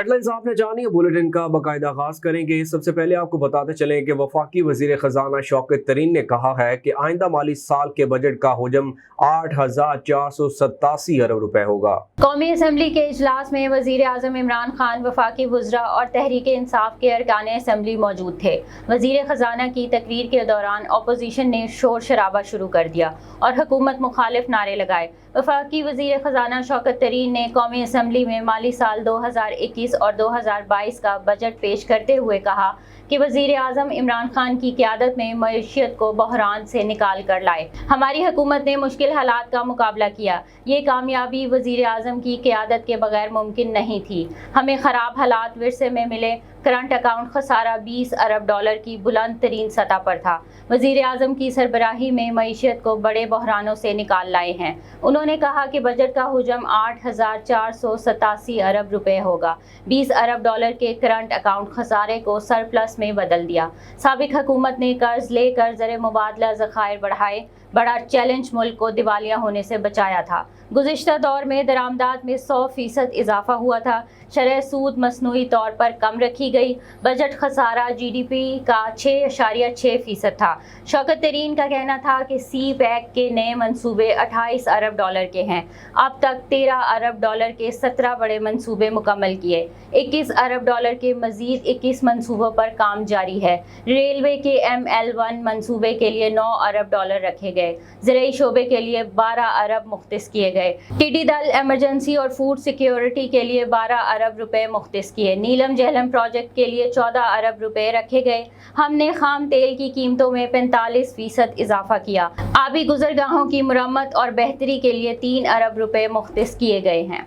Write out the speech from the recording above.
Head lines आपने जानी है, बुलेटिन का बाकायदा आगाज करेंगे। सबसे पहले आपको बताते चलें कि वफाकी वजीर खजाना शौकत तरीन ने कहा है कि आइंदा माली साल के बजट का हजम 8,487 अरब रुपए होगा। कौमी असम्बली के इजलास में वजीर आजम इमरान खान, वफाकी वज़रा और तहरीक इंसाफ के अरकान असम्बली मौजूद थे। वजीर खजाना की तकरीर के दौरान अपोजिशन ने शोर शराबा शुरू कर दिया और हुकूमत मुखालिफ नारे लगाए। वफाकी वजीर खजाना शौकत तरीन ने कौमी असम्बली में माली साल 2021 और 2022 का बजट पेश करते हुए कहा कि वजीर आजम इमरान खान की क़यादत में मईशियत को बहरान से निकाल कर लाए। हमारी हुकूमत ने मुश्किल हालात का मुकाबला किया। ये कामयाबी वजीर आजम की क़यादत के बगैर मुमकिन नहीं थी। हमें ख़राब हालात विरसे में मिले। करंट अकाउंट खसारा 20 अरब डॉलर की बुलंद तरीन सतह पर था। वजीर आजम की सरबराही में मईशियत को बड़े बहरानों से निकाल लाए हैं। उन्होंने कहा कि बजट का हुजम 8,487 अरब रुपए होगा। 20 अरब डॉलर के करंट अकाउंट खसारे को सरप्लस में बदल दिया। साबिक हुकूमत ने कर्ज लेकर ज़र मुबादला ज़खायर बढ़ाए, बड़ा चैलेंज मुल्क को दिवालिया होने से बचाया था। गुज़िश्ता दौर में दरामदात में 100% इजाफा हुआ था। शरह सूद मसनूई तौर पर कम रखी गई। बजट खसारा GDP का 6.6% था। शौकत तरीन का कहना था कि सी पैक के नए मंसूबे 28 अरब डॉलर के हैं। अब तक 13 अरब डॉलर के 17 बड़े मंसूबे मुकम्मल किए। 21 अरब डॉलर के मजीद 21 मंसूबों पर काम जारी है। रेलवे के ML1 मंसूबे के लिए 9 अरब डॉलर रखे गए। ज़राई शोबे के लिए 12 अरब मुख्तिस किए गए। टिड्डी दल इमरजेंसी और फूड सिक्योरिटी के लिए 12 अरब रुपए मुख्तिस किए। नीलम जहलम प्रोजेक्ट के लिए 14 अरब रुपए रखे गए। हमने खाम तेल की कीमतों में 45% इजाफा किया। आबी गुजरगाहों की मुरम्मत और बेहतरी के लिए 3 अरब रुपए मुख्तिस किए गए हैं।